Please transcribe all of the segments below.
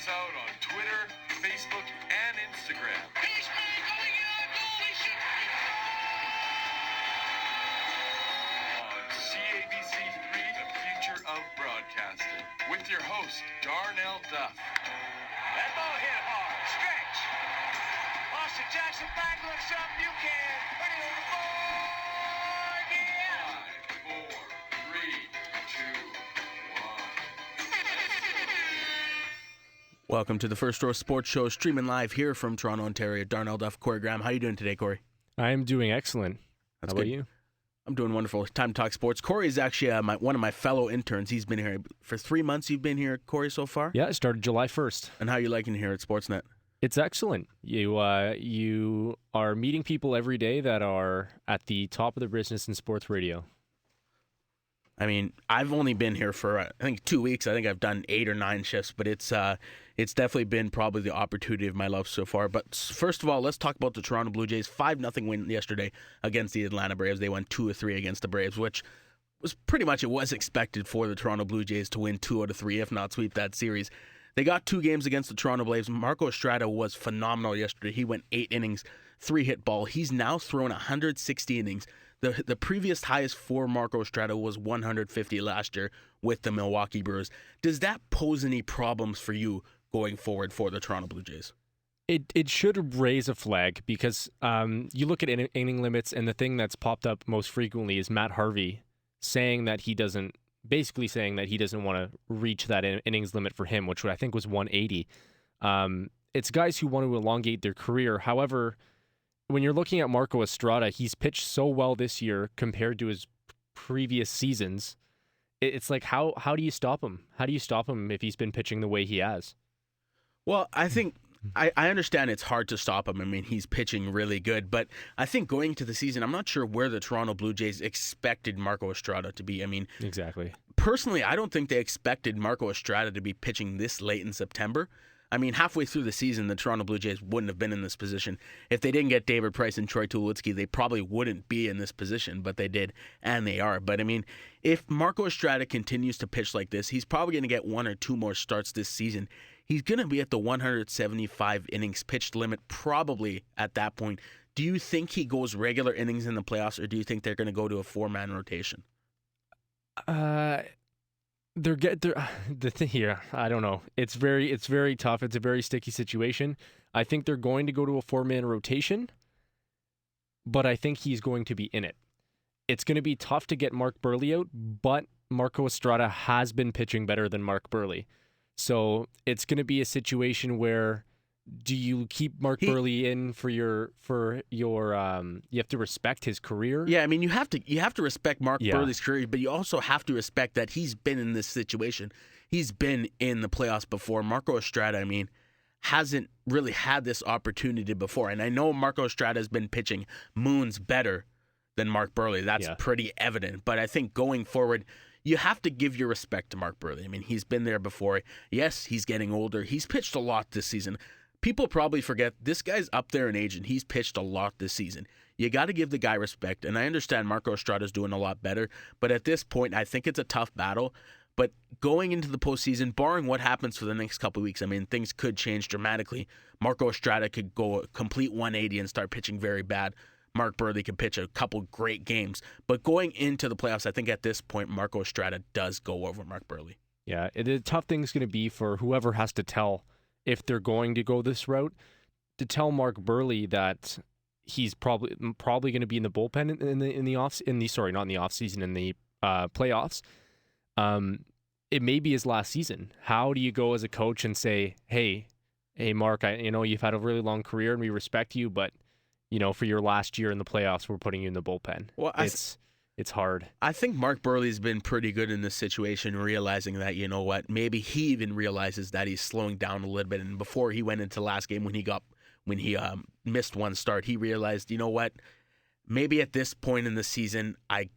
us out on Twitter, Facebook, and Instagram. He's going in, goal, he shoots. On CABC3, the future of broadcasting. With your host, Darnell Duff. That ball hit hard. Stretch. Austin Jackson back looks up. You can. Ready to board. Yeah. 5, 4, 3, 2, 1. Welcome to the First Row Sports Show, streaming live here from Toronto, Ontario. Darnell Duff, Cory Graham. How are you doing today, Cory? I'm doing excellent. That's How about good. you? I'm doing wonderful. Time to talk sports. Cory is actually one of my fellow interns. He's been here for 3 months. You've been here, Cory, so far? Yeah, it started July 1st. And how are you liking it here at Sportsnet? It's excellent. You are meeting people every day that are at the top of the business in sports radio. I mean, I've only been here for, I think, 2 weeks. I think I've done 8 or 9 shifts, but it's definitely been probably the opportunity of my life so far. But first of all, let's talk about the Toronto Blue Jays. 5-0 win yesterday against the Atlanta Braves. They won 2 of 3 against the Braves, which was pretty much, it was expected for the Toronto Blue Jays to win 2 out of 3, if not sweep that series. They got 2 games against the Toronto Braves. Marco Estrada was phenomenal yesterday. He went 8 innings, 3 hit ball. He's now thrown 160 innings. The previous highest for Marco Estrada was 150 last year with the Milwaukee Brewers. Does that pose any problems for you going forward for the Toronto Blue Jays? It should raise a flag because you look at inning limits, and the thing that's popped up most frequently is Matt Harvey saying that he doesn't want to reach that innings limit for him, which I think was 180. It's guys who want to elongate their career. However, when you're looking at Marco Estrada, he's pitched so well this year compared to his previous seasons. It's like, how do you stop him? How do you stop him if he's been pitching the way he has? Well, I think I understand it's hard to stop him. I mean, he's pitching really good, but I think going into the season, I'm not sure where the Toronto Blue Jays expected Marco Estrada to be. I mean, Exactly. Personally, I don't think they expected Marco Estrada to be pitching this late in September. I mean, halfway through the season, the Toronto Blue Jays wouldn't have been in this position. If they didn't get David Price and Troy Tulowitzki, they probably wouldn't be in this position, but they did, and they are. But, I mean, if Marco Estrada continues to pitch like this, he's probably going to get 1 or 2 more starts this season. He's going to be at the 175 innings pitched limit probably at that point. Do you think he goes regular innings in the playoffs, or do you think they're going to go to a 4-man rotation? The thing here, I don't know. It's very tough. It's a very sticky situation. I think they're going to go to a 4-man rotation, but I think he's going to be in it. It's going to be tough to get Mark Burley out, but Marco Estrada has been pitching better than Mark Burley. So it's going to be a situation where do you keep Mark Burley in for your you have to respect his career? Yeah, I mean you have to respect Mark Burley's career, but you also have to respect that he's been in this situation. He's been in the playoffs before. Marco Estrada, I mean, hasn't really had this opportunity before. And I know Marco Estrada has been pitching moons better than Mark Burley. That's pretty evident. But I think going forward, you have to give your respect to Mark Burley. I mean, he's been there before. Yes, he's getting older. He's pitched a lot this season. People probably forget this guy's up there in age, and he's pitched a lot this season. You got to give the guy respect, and I understand Marco Estrada's doing a lot better, but at this point, I think it's a tough battle. But going into the postseason, barring what happens for the next couple of weeks, I mean, things could change dramatically. Marco Estrada could go a complete 180 and start pitching very bad. Mark Burley could pitch a couple great games. But going into the playoffs, I think at this point, Marco Estrada does go over Mark Burley. Yeah, the tough thing's going to be for whoever has to tell, if they're going to go this route, to tell Mark Burley that he's probably going to be in the bullpen in the playoffs. It may be his last season. How do you go as a coach and say, hey Mark, you've had a really long career and we respect you, but for your last year in the playoffs, we're putting you in the bullpen. Well, it's hard. I think Mark Burley's been pretty good in this situation, realizing that, you know what, maybe he even realizes that he's slowing down a little bit. And before he went into last game when he missed 1 start, he realized, you know what, maybe at this point in the season, I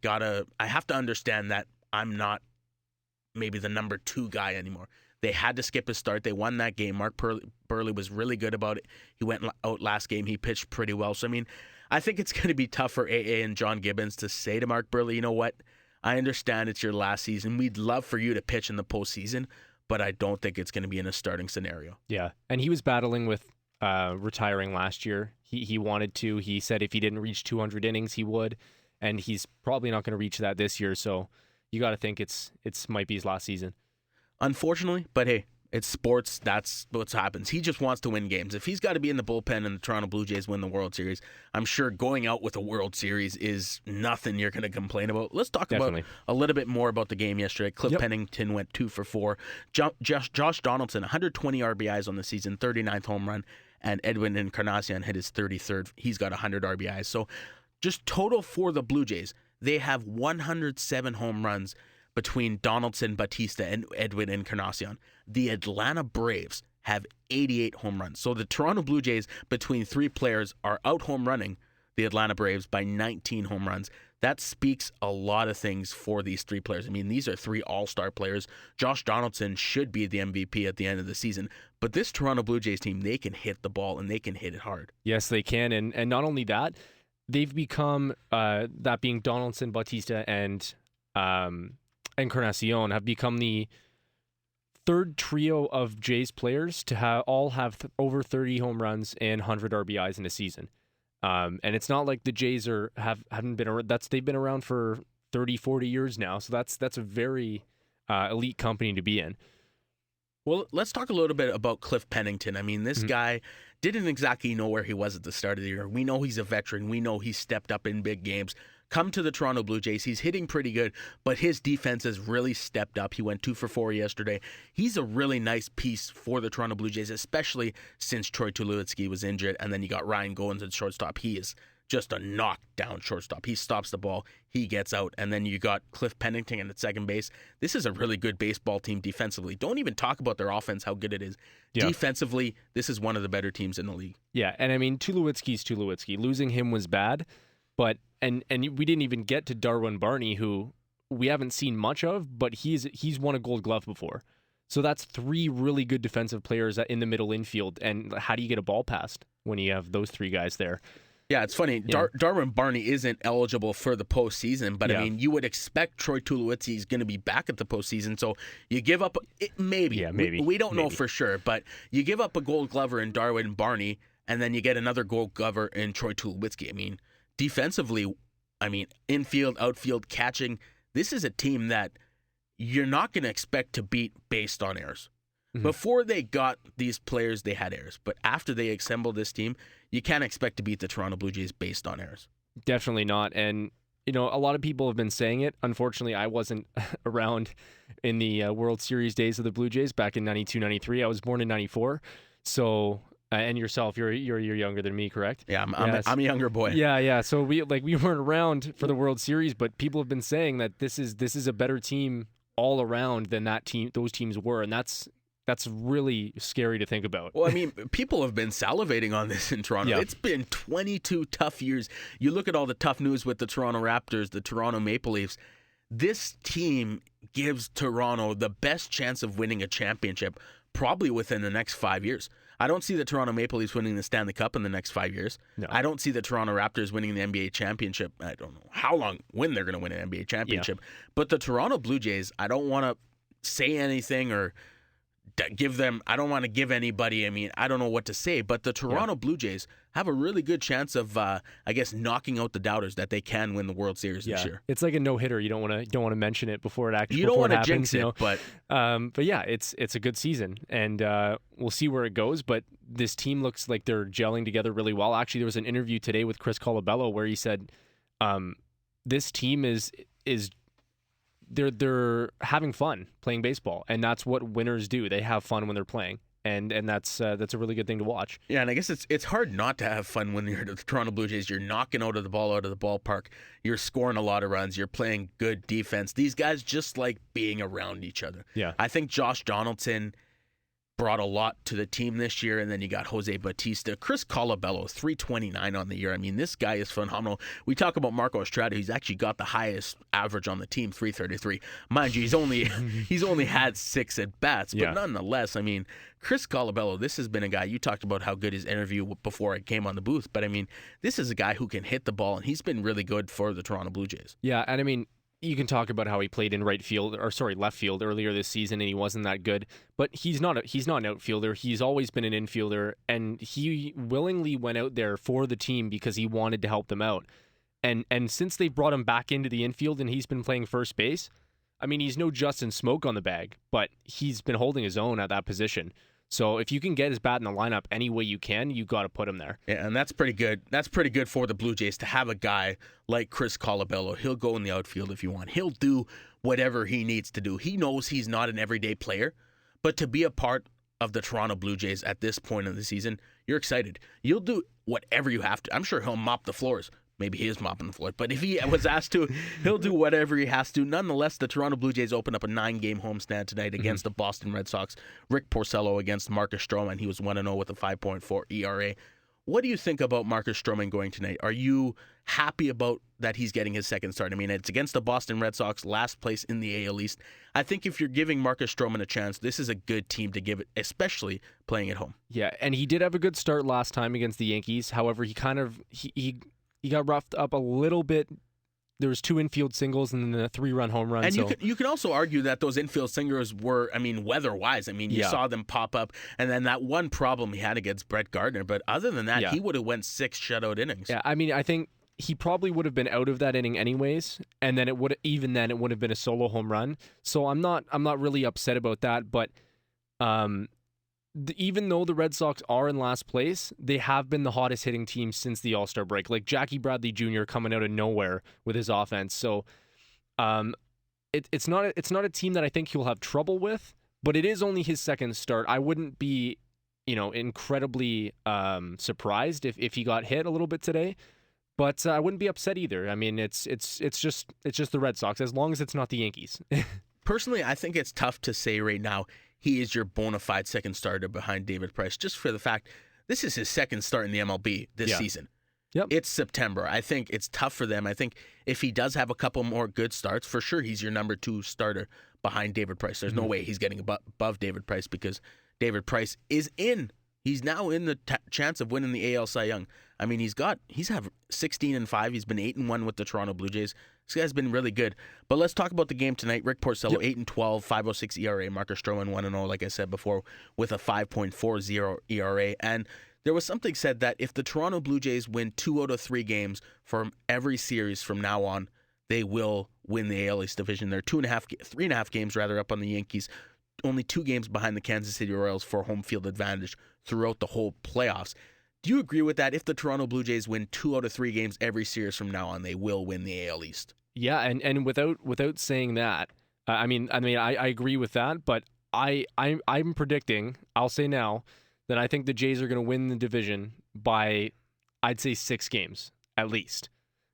have to understand that I'm not maybe the number 2 guy anymore. They had to skip a start. They won that game. Mark Burley was really good about it. He went out last game. He pitched pretty well. So, I mean, I think it's going to be tough for AA and John Gibbons to say to Mark Burley, you know what, I understand it's your last season. We'd love for you to pitch in the postseason, but I don't think it's going to be in a starting scenario. Yeah, and he was battling with retiring last year. He wanted to. He said if he didn't reach 200 innings, he would, and he's probably not going to reach that this year. So you got to think it's might be his last season. Unfortunately, but hey, it's sports. That's what happens. He just wants to win games. If he's got to be in the bullpen and the Toronto Blue Jays win the World Series, I'm sure going out with a World Series is nothing you're going to complain about. Let's talk about a little bit more about the game yesterday. Cliff Pennington went 2 for 4. Josh Donaldson, 120 RBIs on the season, 39th home run, and Edwin Encarnacion hit his 33rd. He's got 100 RBIs. So just total for the Blue Jays, they have 107 home runs between Donaldson, Batista, and Edwin Encarnacion. The Atlanta Braves have 88 home runs. So the Toronto Blue Jays, between 3 players, are out home running the Atlanta Braves by 19 home runs. That speaks a lot of things for these 3 players. I mean, these are 3 all-star players. Josh Donaldson should be the MVP at the end of the season. But this Toronto Blue Jays team, they can hit the ball, and they can hit it hard. Yes, they can. And not only that, they've become, that being Donaldson, Batista, and Encarnacion, have become the third trio of Jays players to all have over 30 home runs and 100 RBIs in a season. And it's not like the Jays haven't been around. They've been around for 30, 40 years now. So that's a very elite company to be in. Well, let's talk a little bit about Cliff Pennington. I mean, this guy didn't exactly know where he was at the start of the year. We know he's a veteran. We know he stepped up in big games. Come to the Toronto Blue Jays. He's hitting pretty good, but his defense has really stepped up. He went 2 for 4 yesterday. He's a really nice piece for the Toronto Blue Jays, especially since Troy Tulowitzki was injured, and then you got Ryan Goins at shortstop. He is just a knockdown shortstop. He stops the ball, he gets out, and then you got Cliff Pennington at second base. This is a really good baseball team defensively. Don't even talk about their offense, how good it is. Yeah. Defensively, this is one of the better teams in the league. Yeah, and I mean, Tulowitzki's Tulowitzki. Losing him was bad, but and we didn't even get to Darwin Barney, who we haven't seen much of, but he's won a Gold Glove before. So that's 3 really good defensive players in the middle infield, and how do you get a ball passed when you have those 3 guys there? Yeah, it's funny. Yeah. Darwin Barney isn't eligible for the postseason, but I mean, you would expect Troy Tulowitzki is going to be back at the postseason. So you give up, maybe. Yeah, maybe. We don't know for sure, but you give up a Gold Glover in Darwin Barney, and then you get another Gold Glover in Troy Tulowitzki. I mean, defensively, I mean, infield, outfield, catching, this is a team that you're not going to expect to beat based on errors. Mm-hmm. Before they got these players, they had errors. But after they assembled this team, you can't expect to beat the Toronto Blue Jays based on errors. Definitely not. And, you know, a lot of people have been saying it. Unfortunately, I wasn't around in the World Series days of the Blue Jays back in 92, 93. I was born in 94. So, and yourself, you're younger than me, correct? Yeah, I'm a younger boy. Yeah. So we weren't around for the World Series, but people have been saying that this is a better team all around than those teams were, and that's really scary to think about. Well, I mean, people have been salivating on this in Toronto. Yeah. It's been 22 tough years. You look at all the tough news with the Toronto Raptors, the Toronto Maple Leafs. This team gives Toronto the best chance of winning a championship probably within the next 5 years. I don't see the Toronto Maple Leafs winning the Stanley Cup in the next 5 years. No. I don't see the Toronto Raptors winning the NBA championship. I don't know when they're going to win an NBA championship. Yeah. But the Toronto Blue Jays, I don't want to say anything or I don't want to give anybody, I don't know what to say, but the Toronto Blue Jays have a really good chance of, knocking out the doubters that they can win the World Series this year. It's like a no-hitter. You don't want to mention it before it actually happens. You don't want to jinx it, but yeah, it's a good season, and we'll see where it goes, but this team looks like they're gelling together really well. Actually, there was an interview today with Chris Colabello where he said this team is they're having fun playing baseball, and that's what winners do. They have fun when they're playing, and that's a really good thing to watch. Yeah, and I guess it's hard not to have fun when you're the Toronto Blue Jays. You're knocking out of the ballpark. You're scoring a lot of runs. You're playing good defense. These guys just like being around each other. Yeah, I think Josh Donaldson brought a lot to the team this year, and then you got Jose Bautista. Chris Colabello, 329 on the year. This guy is phenomenal. We talk about Marco Estrada, who's actually got the highest average on the team, 333. Mind you, he's only had 6 at-bats, but nonetheless, Chris Colabello, this has been a guy, you talked about how good his interview before it came on the booth, but this is a guy who can hit the ball, and he's been really good for the Toronto Blue Jays. Yeah, and you can talk about how he played in left field earlier this season, and he wasn't that good. But he's not an outfielder. He's always been an infielder, and he willingly went out there for the team because he wanted to help them out. And since they brought him back into the infield and he's been playing first base, I mean, he's no Justin Smoke on the bag, but he's been holding his own at that position. So if you can get his bat in the lineup any way you can, you got to put him there. Yeah, and that's pretty good. That's pretty good for the Blue Jays to have a guy like Chris Colabello. He'll go in the outfield if you want. He'll do whatever he needs to do. He knows he's not an everyday player, but to be a part of the Toronto Blue Jays at this point of the season, you're excited. You'll do whatever you have to. I'm sure he'll mop the floors. Maybe he is mopping the floor, but if he was asked to, he'll do whatever he has to. Nonetheless, the Toronto Blue Jays open up a 9-game homestand tonight against the Boston Red Sox. Rick Porcello against Marcus Stroman. He was 1-0 with a 5.4 ERA. What do you think about Marcus Stroman going tonight? Are you happy about that he's getting his second start? I mean, it's against the Boston Red Sox, last place in the AL East. I think if you're giving Marcus Stroman a chance, this is a good team to give it, especially playing at home. Yeah, and he did have a good start last time against the Yankees. However, he got roughed up a little bit. There was 2 infield singles and then a 3-run home run. And you can also argue that those infield singles were, I mean, weather-wise. I mean, you saw them pop up. And then that one problem he had against Brett Gardner. But other than that, he would have went 6 shutout innings. Yeah, I mean, I think he probably would have been out of that inning anyways. And then it would have been a solo home run. So I'm not really upset about that. But even though the Red Sox are in last place, they have been the hottest hitting team since the All-Star break. Like Jackie Bradley Jr. coming out of nowhere with his offense. So it's not a team that I think he'll have trouble with, but it is only his second start. I wouldn't be, incredibly surprised if he got hit a little bit today, but I wouldn't be upset either. I mean, it's just the Red Sox, as long as it's not the Yankees. Personally, I think it's tough to say right now he is your bona fide second starter behind David Price, just for the fact this is his second start in the MLB this season. Yep. It's September. I think it's tough for them. I think if he does have a couple more good starts, for sure he's your number 2 starter behind David Price. There's no way he's getting above David Price because David Price is in. He's now in the chance of winning the AL Cy Young. I mean, he's have 16-5. He's been 8-1 with the Toronto Blue Jays. This guy's been really good. But let's talk about the game tonight. Rick Porcello, 8-12, 5.06 ERA. Marcus Stroman, 1-0, like I said before, with a 5.40 ERA. And there was something said that if the Toronto Blue Jays win 2 out of 3 games from every series from now on, they will win the AL East division. They're 3.5 games up on the Yankees. Only 2 games behind the Kansas City Royals for home field advantage throughout the whole playoffs. Do you agree with that? If the Toronto Blue Jays win 2 out of 3 games every series from now on, they will win the AL East. Yeah, and without saying that, I agree with that, but I'm predicting, I'll say now, that I think the Jays are going to win the division by, I'd say, 6 games at least,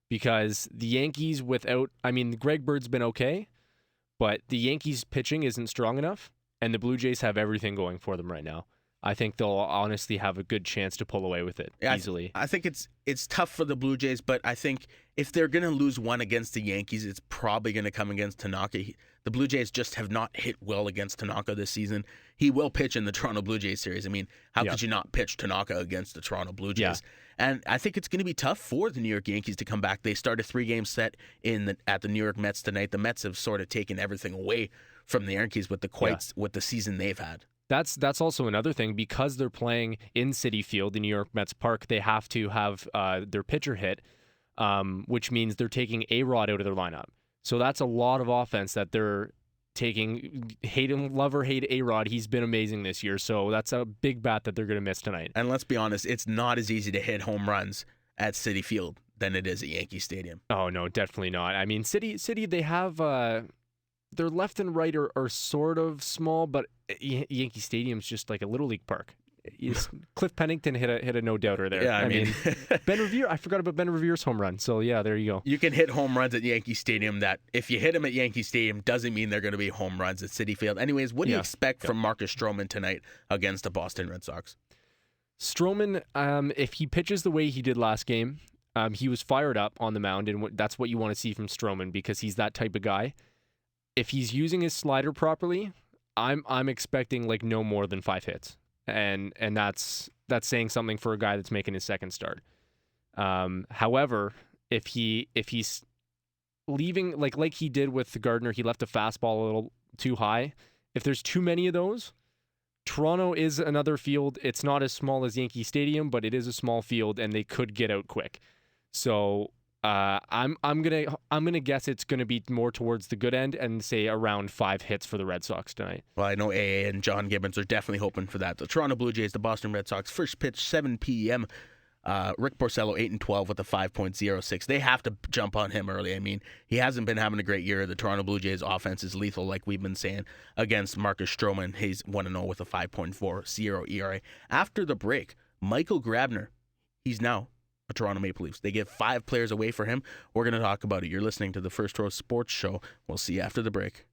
because the Yankees Greg Bird's been okay, but the Yankees pitching isn't strong enough, and the Blue Jays have everything going for them right now. I think they'll honestly have a good chance to pull away with it easily. I think it's tough for the Blue Jays, but I think if they're going to lose one against the Yankees, it's probably going to come against Tanaka. The Blue Jays just have not hit well against Tanaka this season. He will pitch in the Toronto Blue Jays series. I mean, how could you not pitch Tanaka against the Toronto Blue Jays? Yeah. And I think it's going to be tough for the New York Yankees to come back. They start a 3-game set at the New York Mets tonight. The Mets have sort of taken everything away from the Yankees with the season they've had. That's also another thing, because they're playing in Citi Field, the New York Mets Park. They have to have their pitcher hit, which means they're taking A-Rod out of their lineup. So that's a lot of offense that they're taking. Love or hate A-Rod, he's been amazing this year. So that's a big bat that they're going to miss tonight. And let's be honest, it's not as easy to hit home runs at Citi Field than it is at Yankee Stadium. Oh no, definitely not. I mean, Citi, they have their left and right are sort of small, but Yankee Stadium's just like a little league park. Cliff Pennington hit a no-doubter there. Yeah, I mean Ben Revere. I forgot about Ben Revere's home run. So yeah, there you go. You can hit home runs at Yankee Stadium that if you hit them at Yankee Stadium doesn't mean they're going to be home runs at Citi Field. Anyways, what do you expect from Marcus Stroman tonight against the Boston Red Sox? Stroman, if he pitches the way he did last game, he was fired up on the mound, and that's what you want to see from Stroman, because he's that type of guy. If he's using his slider properly, I'm expecting like no more than 5 hits, and that's saying something for a guy that's making his second start. However, if he's leaving like he did with Gardner, he left the fastball a little too high. If there's too many of those, Toronto is another field. It's not as small as Yankee Stadium, but it is a small field, and they could get out quick. So I'm gonna guess it's gonna be more towards the good end and say around 5 hits for the Red Sox tonight. Well, I know AA and John Gibbons are definitely hoping for that. The Toronto Blue Jays, the Boston Red Sox, first pitch 7 p.m. Rick Porcello 8-12 with a 5.06. They have to jump on him early. I mean, he hasn't been having a great year. The Toronto Blue Jays offense is lethal, like we've been saying, against Marcus Stroman. He's 1-0 with a 5.40 ERA. After the break, Michael Grabner, he's now a Toronto Maple Leafs. They give 5 players away for him. We're going to talk about it. You're listening to the First Row Sports Show. We'll see you after the break.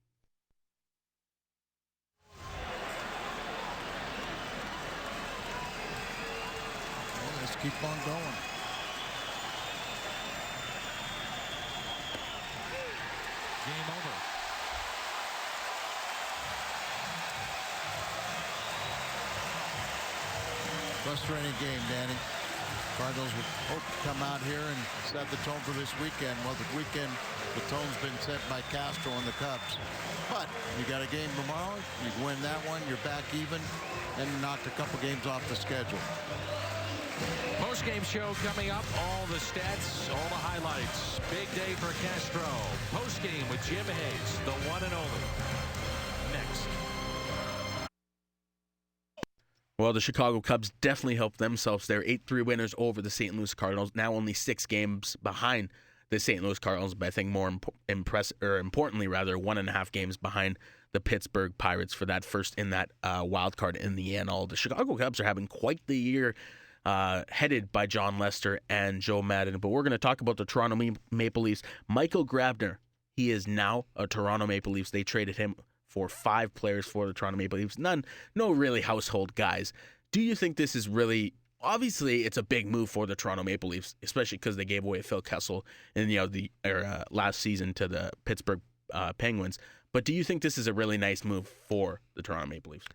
Let's keep on going. Game over. Frustrating game, Danny. Cardinals would hope to come out here and set the tone for this weekend. Well, the weekend, the tone's been set by Castro and the Cubs. But you got a game tomorrow. You win that one, you're back even, and knocked a couple games off the schedule. Post-game show coming up. All the stats, all the highlights. Big day for Castro. Post-game with Jim Hayes, the one and only. Next. Well, the Chicago Cubs definitely helped themselves. They're 8-3 winners over the St. Louis Cardinals. Now only 6 games behind the St. Louis Cardinals, but I think more importantly, 1.5 games behind the Pittsburgh Pirates for that first in that wild card in the NL. The Chicago Cubs are having quite the year, headed by John Lester and Joe Madden. But we're going to talk about the Toronto Maple Leafs. Michael Grabner, he is now a Toronto Maple Leafs. They traded him for 5 players for the Toronto Maple Leafs. No really household guys. Do you think this is really, obviously it's a big move for the Toronto Maple Leafs, especially because they gave away Phil Kessel in the last season to the Pittsburgh Penguins. But do you think this is a really nice move for the Toronto Maple Leafs?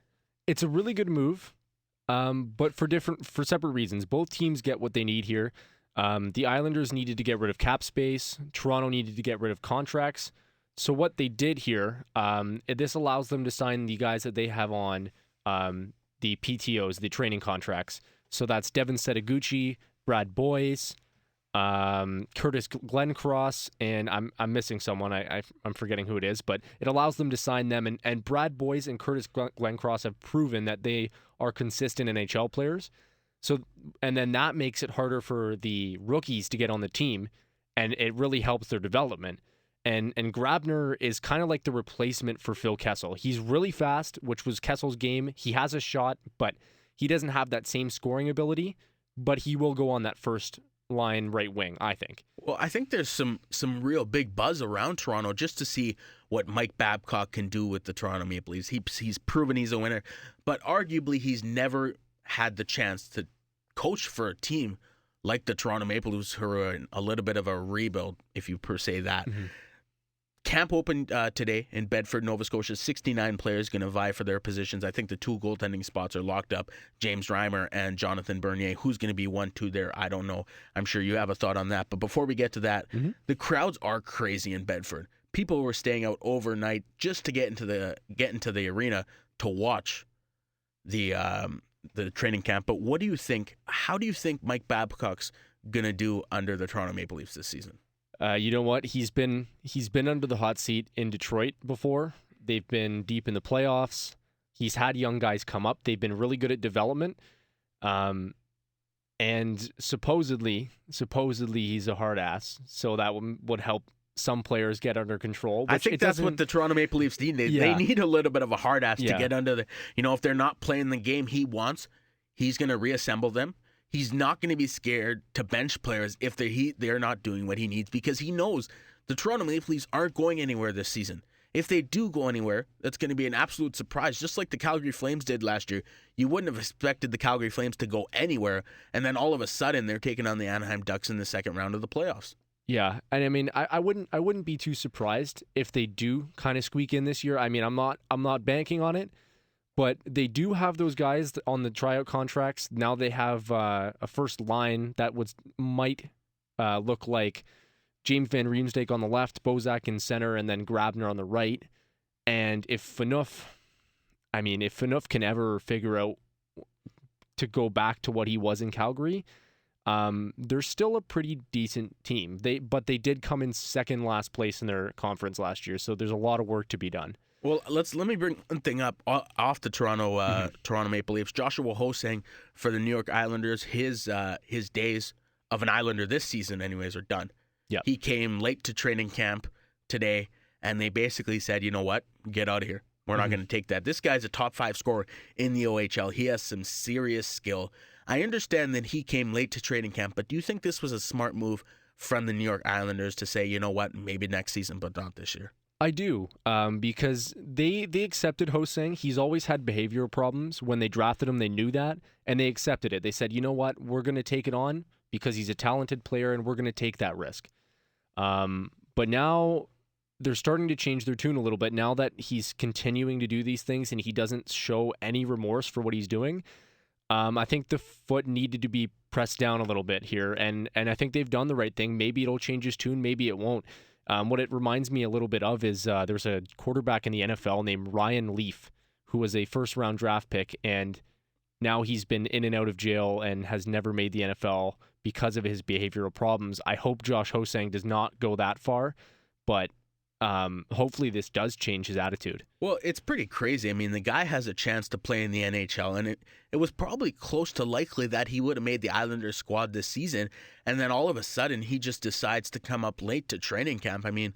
It's a really good move, but for separate reasons. Both teams get what they need here. The Islanders needed to get rid of cap space. Toronto needed to get rid of contracts. So what they did here, this allows them to sign the guys that they have on the PTOs, the training contracts. So that's Devin Setaguchi, Brad Boyce, Curtis Glencross, and I'm missing someone. I'm forgetting who it is, but it allows them to sign them. And Brad Boyce and Curtis Glencross have proven that they are consistent NHL players. So, and then that makes it harder for the rookies to get on the team, and it really helps their development. And Grabner is kind of like the replacement for Phil Kessel. He's really fast, which was Kessel's game. He has a shot, but he doesn't have that same scoring ability. But he will go on that first line right wing, I think. Well, I think there's some real big buzz around Toronto just to see what Mike Babcock can do with the Toronto Maple Leafs. He's proven he's a winner, but arguably he's never had the chance to coach for a team like the Toronto Maple Leafs, who are in a little bit of a rebuild, if you per se that. Mm-hmm. Camp opened today in Bedford, Nova Scotia. 69 players going to vie for their positions. I think the 2 goaltending spots are locked up. James Reimer and Jonathan Bernier. Who's going to be 1-2 there? I don't know. I'm sure you have a thought on that. But before we get to that, the crowds are crazy in Bedford. People were staying out overnight just to get into the arena to watch the training camp. But what do you think? How do you think Mike Babcock's going to do under the Toronto Maple Leafs this season? You know what? He's been under the hot seat in Detroit before. They've been deep in the playoffs. He's had young guys come up. They've been really good at development. And supposedly he's a hard ass. So that would help some players get under control. I think that's what the Toronto Maple Leafs need. They need a little bit of a hard ass to get under the. If they're not playing the game he wants, he's going to reassemble them. He's not going to be scared to bench players if they're not doing what he needs, because he knows the Toronto Maple Leafs aren't going anywhere this season. If they do go anywhere, that's going to be an absolute surprise, just like the Calgary Flames did last year. You wouldn't have expected the Calgary Flames to go anywhere, and then all of a sudden they're taking on the Anaheim Ducks in the second round of the playoffs. Yeah, and I mean, I wouldn't be too surprised if they do kind of squeak in this year. I mean, I'm not banking on it. But they do have those guys on the tryout contracts. Now they have a first line that might look like James Van Riemsdyk on the left, Bozak in center, and then Grabner on the right. And if Phaneuf can ever figure out to go back to what he was in Calgary, they're still a pretty decent team. But they did come in second last place in their conference last year, so there's a lot of work to be done. Well, let me bring one thing up off the Toronto Maple Leafs. Joshua Ho-Sang for the New York Islanders, his days of an Islander this season, anyways, are done. Yeah, he came late to training camp today, and they basically said, you know what, get out of here. We're not going to take that. This guy's a top 5 scorer in the OHL. He has some serious skill. I understand that he came late to training camp, but do you think this was a smart move from the New York Islanders to say, you know what, maybe next season, but not this year? I do, because they accepted Ho-Sang. He's always had behavioral problems. When they drafted him, they knew that, and they accepted it. They said, you know what, we're going to take it on because he's a talented player, and we're going to take that risk. But now they're starting to change their tune a little bit now that he's continuing to do these things and he doesn't show any remorse for what he's doing. I think the foot needed to be pressed down a little bit here, and I think they've done the right thing. Maybe it'll change his tune, maybe it won't. What it reminds me a little bit of is there's a quarterback in the NFL named Ryan Leaf, who was a first-round draft pick, and now he's been in and out of jail and has never made the NFL because of his behavioral problems. I hope Josh Ho-Sang does not go that far, but hopefully this does change his attitude. Well, it's pretty crazy. I mean, the guy has a chance to play in the NHL, and it was probably close to likely that he would have made the Islanders squad this season, and then all of a sudden he just decides to come up late to training camp. I mean,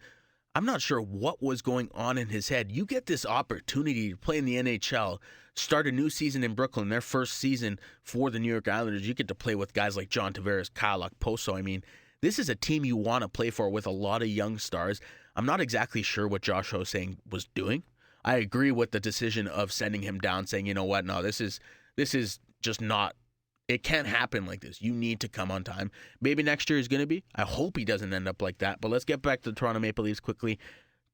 I'm not sure what was going on in his head. You get this opportunity to play in the NHL, start a new season in Brooklyn, their first season for the New York Islanders. You get to play with guys like John Tavares, Kyle Okposo. I mean, this is a team you want to play for with a lot of young stars. I'm not exactly sure what Josh Ho-Sang was doing. I agree with the decision of sending him down, saying, you know what, no, this is just not, it can't happen like this. You need to come on time. Maybe next year is going to be. I hope he doesn't end up like that. But let's get back to the Toronto Maple Leafs quickly.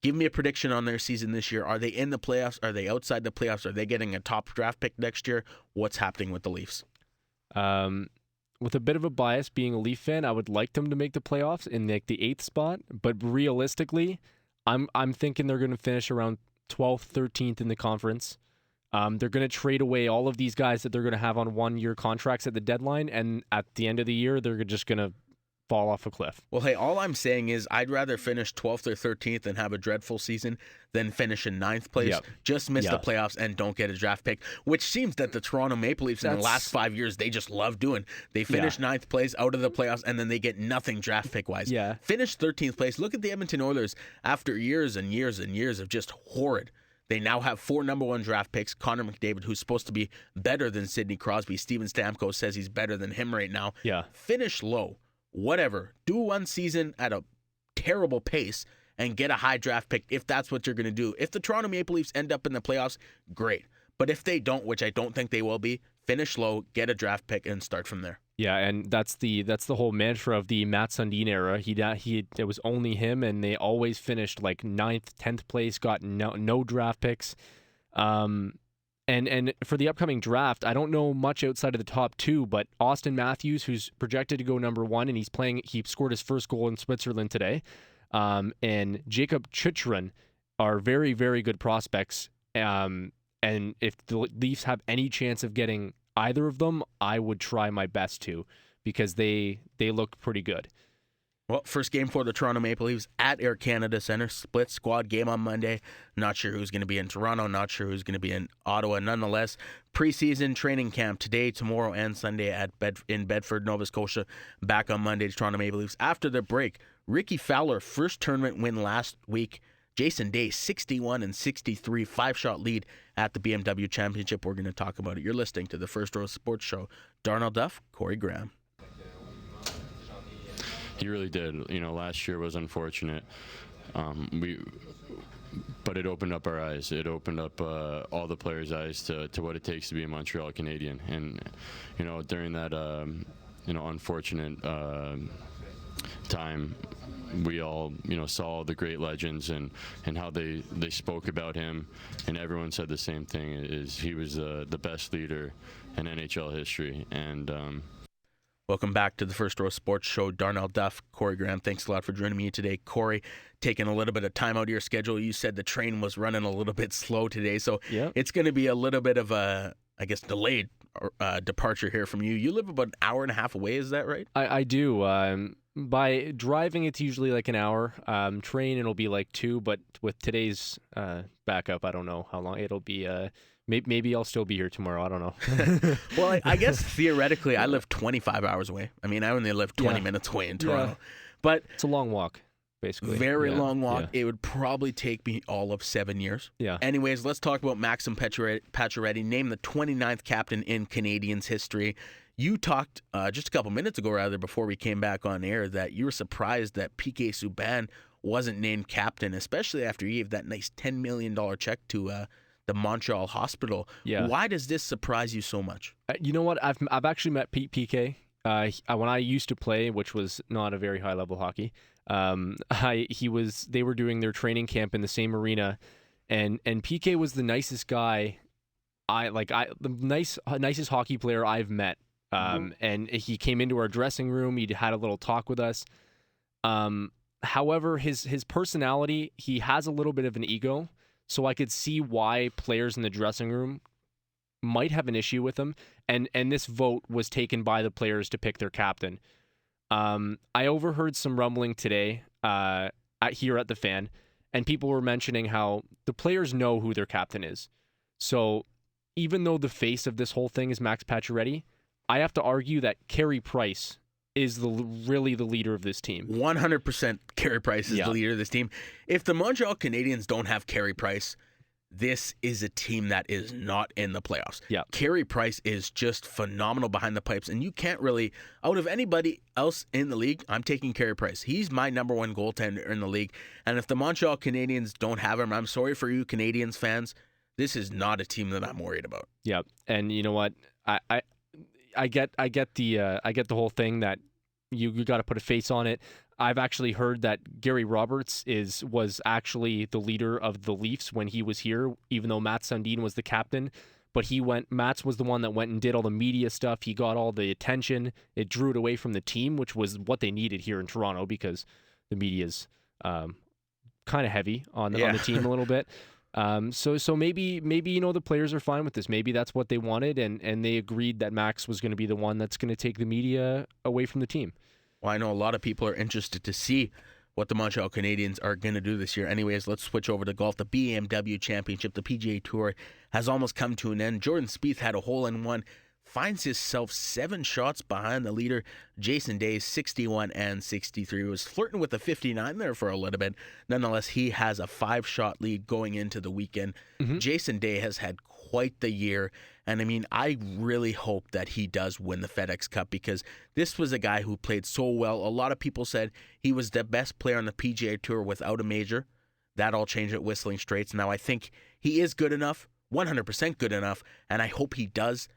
Give me a prediction on their season this year. Are they in the playoffs? Are they outside the playoffs? Are they getting a top draft pick next year? What's happening with the Leafs? With a bit of a bias, being a Leaf fan, I would like them to make the playoffs in the 8th spot. But realistically, I'm thinking they're going to finish around 12th, 13th in the conference. They're going to trade away all of these guys that they're going to have on 1-year contracts at the deadline, and at the end of the year, they're just going to fall off a cliff. Well, hey, all I'm saying is I'd rather finish 12th or 13th and have a dreadful season than finish in 9th place, just miss the playoffs, and don't get a draft pick, which seems that the Toronto Maple Leafs in the last 5 years, they just love doing. They finish 9th place out of the playoffs, and then they get nothing draft pick-wise. Yeah. Finish 13th place. Look at the Edmonton Oilers after years and years and years of just horrid. They now have 4 number 1 draft picks. Connor McDavid, who's supposed to be better than Sidney Crosby. Steven Stamkos says he's better than him right now. Yeah. Finish low. Whatever. Do one season at a terrible pace and get a high draft pick if that's what you're going to do. If the Toronto Maple Leafs end up in the playoffs, great. But if they don't, which I don't think they will be, finish low, get a draft pick, and start from there. Yeah, and that's the whole mantra of the Matt Sundin era. It was only him, and they always finished like 9th, 10th place, got no draft picks. And for the upcoming draft, I don't know much outside of the top 2, but Austin Matthews, who's projected to go number 1, and he scored his first goal in Switzerland today, and Jacob Chychrun are very, very good prospects. And if the Leafs have any chance of getting either of them, I would try my best to, because they look pretty good. Well, first game for the Toronto Maple Leafs at Air Canada Centre. Split squad game on Monday. Not sure who's going to be in Toronto. Not sure who's going to be in Ottawa. Nonetheless, preseason training camp today, tomorrow, and Sunday in Bedford, Nova Scotia. Back on Monday, Toronto Maple Leafs. After the break, Ricky Fowler, first tournament win last week. Jason Day, 61 and 63, 5-shot lead at the BMW Championship. We're going to talk about it. You're listening to the First Row Sports Show. Darnell Duff, Cory Graham. He really did. Last year was unfortunate. But it opened up our eyes. It opened up all the players' eyes to what it takes to be a Montreal Canadian. And, during that, unfortunate time, we all, saw the great legends and how they spoke about him. And everyone said the same thing, is he was the best leader in NHL history. And, Welcome back to the First Row Sports Show. Darnell Duff, Cory Graham, thanks a lot for joining me today. Cory, taking a little bit of time out of your schedule. You said the train was running a little bit slow today, so it's going to be a little bit of a, I guess, delayed departure here from you. You live about an hour and a half away, is that right? I do. By driving, it's usually like an hour. Train, it'll be like 2, but with today's backup, I don't know how long it'll be. Maybe I'll still be here tomorrow. I don't know. Well, I guess theoretically, I live 25 hours away. I mean, I only live 20 minutes away in Toronto. But it's a long walk, basically. Very long walk. Yeah. It would probably take me all of 7 years. Yeah. Anyways, let's talk about Maxim Pacioretty, named the 29th captain in Canadiens history. You talked just a couple minutes ago, rather, before we came back on air, that you were surprised that P.K. Subban wasn't named captain, especially after he gave that nice $10 million check to the Montreal hospital. Yeah. Why does this surprise you so much? You know what? I've actually met PK when I used to play, which was not a very high level hockey. They were doing their training camp in the same arena, and PK was the nicest guy. The nicest hockey player I've met. And he came into our dressing room. He had a little talk with us. However, his personality, he has a little bit of an ego. So I could see why players in the dressing room might have an issue with him. And this vote was taken by the players to pick their captain. I overheard some rumbling today here at the Fan, and people were mentioning how the players know who their captain is. So even though the face of this whole thing is Max Pacioretty, I have to argue that Carey Price is really the leader of this team. 100% Carey Price is the leader of this team. If the Montreal Canadiens don't have Carey Price, this is a team that is not in the playoffs. Yeah. Carey Price is just phenomenal behind the pipes, and you can't really, out of anybody else in the league, I'm taking Carey Price. He's my number one goaltender in the league, and if the Montreal Canadiens don't have him, I'm sorry for you Canadiens fans, this is not a team that I'm worried about. Yeah, and you know what? I get the whole thing that you got to put a face on it. I've actually heard that Gary Roberts was actually the leader of the Leafs when he was here, even though Matt Sundin was the captain. But Mats was the one that went and did all the media stuff. He got all the attention. It drew it away from the team, which was what they needed here in Toronto because the media's kind of heavy on the team a little bit. So maybe the players are fine with this. Maybe that's what they wanted, and they agreed that Max was going to be the one that's going to take the media away from the team. Well, I know a lot of people are interested to see what the Montreal Canadiens are going to do this year. Anyways, let's switch over to golf. The BMW Championship, the PGA Tour, has almost come to an end. Jordan Spieth had a hole-in-one, finds himself 7 shots behind the leader, Jason Day, 61 and 63. He was flirting with the 59 there for a little bit. Nonetheless, he has a 5-shot lead going into the weekend. Mm-hmm. Jason Day has had quite the year, and I mean, I really hope that he does win the FedEx Cup because this was a guy who played so well. A lot of people said he was the best player on the PGA Tour without a major. That all changed at Whistling Straits. Now I think he is good enough, 100% good enough, and I hope he does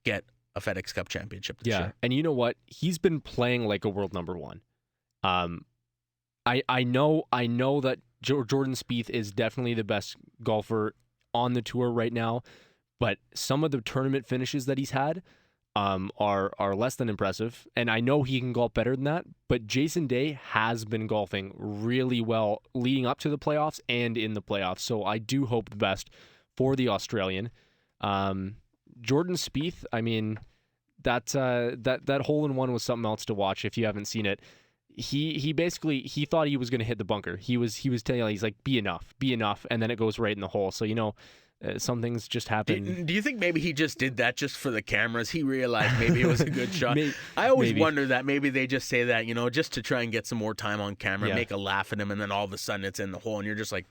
get a FedEx Cup championship this year. And you know what? He's been playing like a world number one. I know that Jordan Spieth is definitely the best golfer on the tour right now, but some of the tournament finishes that he's had are less than impressive, and I know he can golf better than that, but Jason Day has been golfing really well leading up to the playoffs and in the playoffs, so I do hope the best for the Australian. Jordan Spieth, I mean, that hole-in-one was something else to watch if you haven't seen it. He basically thought he was going to hit the bunker. He was telling you, he's like, be enough, and then it goes right in the hole. So, some things just happen. Do you think maybe he just did that just for the cameras? He realized maybe it was a good shot. I always wonder that maybe they just say that, just to try and get some more time on camera, make a laugh at him, and then all of a sudden it's in the hole, and you're just like,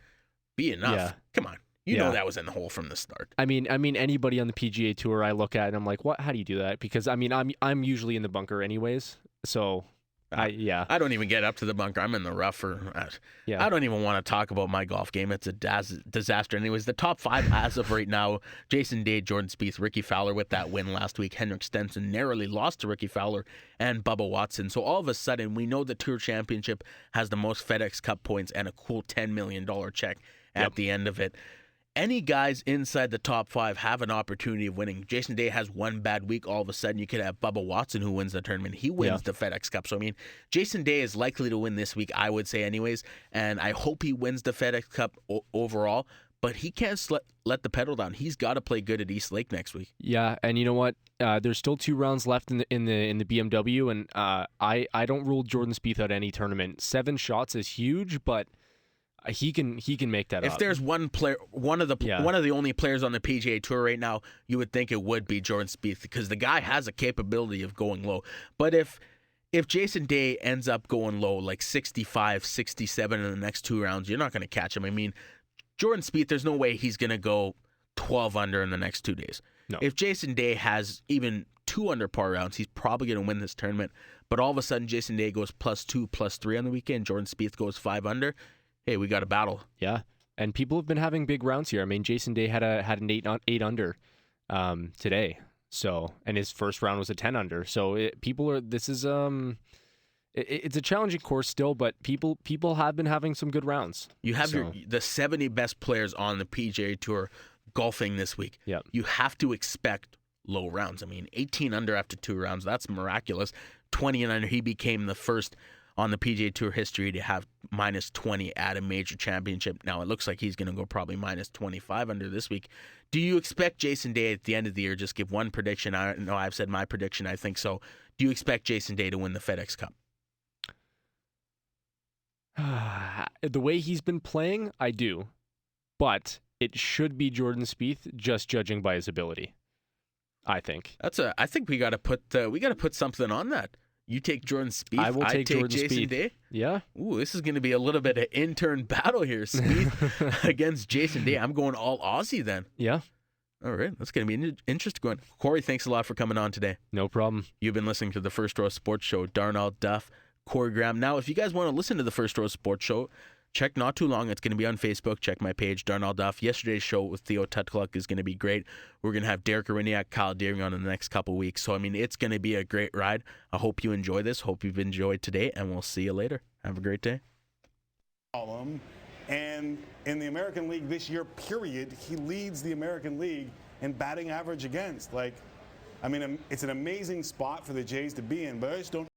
be enough. Yeah. Come on. You know that was in the hole from the start. I mean, anybody on the PGA Tour I look at and I'm like, what? How do you do that? Because I mean, I'm usually in the bunker anyways. So I don't even get up to the bunker. I'm in the rough. I don't even want to talk about my golf game. It's a disaster. Anyways, the top 5 as of right now: Jason Day, Jordan Spieth, Ricky Fowler with that win last week. Henrik Stenson narrowly lost to Ricky Fowler and Bubba Watson. So all of a sudden, we know the Tour Championship has the most FedEx Cup points and a cool $10 million check at the end of it. any guys inside the top 5 have an opportunity of winning. Jason Day has one bad week. All of a sudden, you could have Bubba Watson who wins the tournament. He wins the FedEx Cup. So, I mean, Jason Day is likely to win this week, I would say anyways, and I hope he wins the FedEx Cup overall, but he can't let the pedal down. He's got to play good at East Lake next week. Yeah, and you know what? There's still 2 rounds left in the BMW, and I don't rule Jordan Spieth out any tournament. 7 shots is huge, but he can make that up. If there's one player, one of the only players on the PGA Tour right now, you would think it would be Jordan Spieth, because the guy has a capability of going low. But if Jason Day ends up going low, like 65, 67 in the next 2 rounds, you're not going to catch him. I mean, Jordan Spieth, there's no way he's going to go 12 under in the next 2 days. No. If Jason Day has even 2 under par rounds, he's probably going to win this tournament. But all of a sudden, Jason Day goes +2, +3 on the weekend. Jordan Spieth goes 5 under. Hey, we got a battle. Yeah, and people have been having big rounds here. I mean, Jason Day had an 8 under today. So, and his first round was a 10 under. So it's a challenging course still, but people have been having some good rounds. You have the 70 best players on the PGA Tour golfing this week. Yeah, you have to expect low rounds. I mean, 18 under after 2 rounds, that's miraculous. 20 and under, he became the first on the PGA Tour history to have -20 at a major championship. Now, it looks like he's going to go probably -25 under this week. Do you expect Jason Day at the end of the year, just give one prediction? I know I've said my prediction, I think so. Do you expect Jason Day to win the FedEx Cup? The way he's been playing, I do. But it should be Jordan Spieth, just judging by his ability, I think. I think we got to put something on that. You take Jordan Spieth. I will take Jordan Jason Spieth. Day. Yeah. Ooh, this is going to be a little bit of intern battle here. Spieth against Jason Day. I'm going all Aussie then. Yeah. All right. That's going to be interesting going. Corey, thanks a lot for coming on today. No problem. You've been listening to the First Row Sports Show. Darnell Duff, Cory Graham. Now, if you guys want to listen to the First Row Sports Show, check Not Too Long. It's going to be on Facebook. Check my page, Darnell Duff. Yesterday's show with Theo Tutcluck is going to be great. We're going to have Derek Ariniak, Kyle Deering on in the next couple weeks. So, I mean, it's going to be a great ride. I hope you enjoy this. Hope you've enjoyed today, and we'll see you later. Have a great day. And in the American League this year, period, he leads the American League in batting average against. Like, I mean, it's an amazing spot for the Jays to be in, but I just don't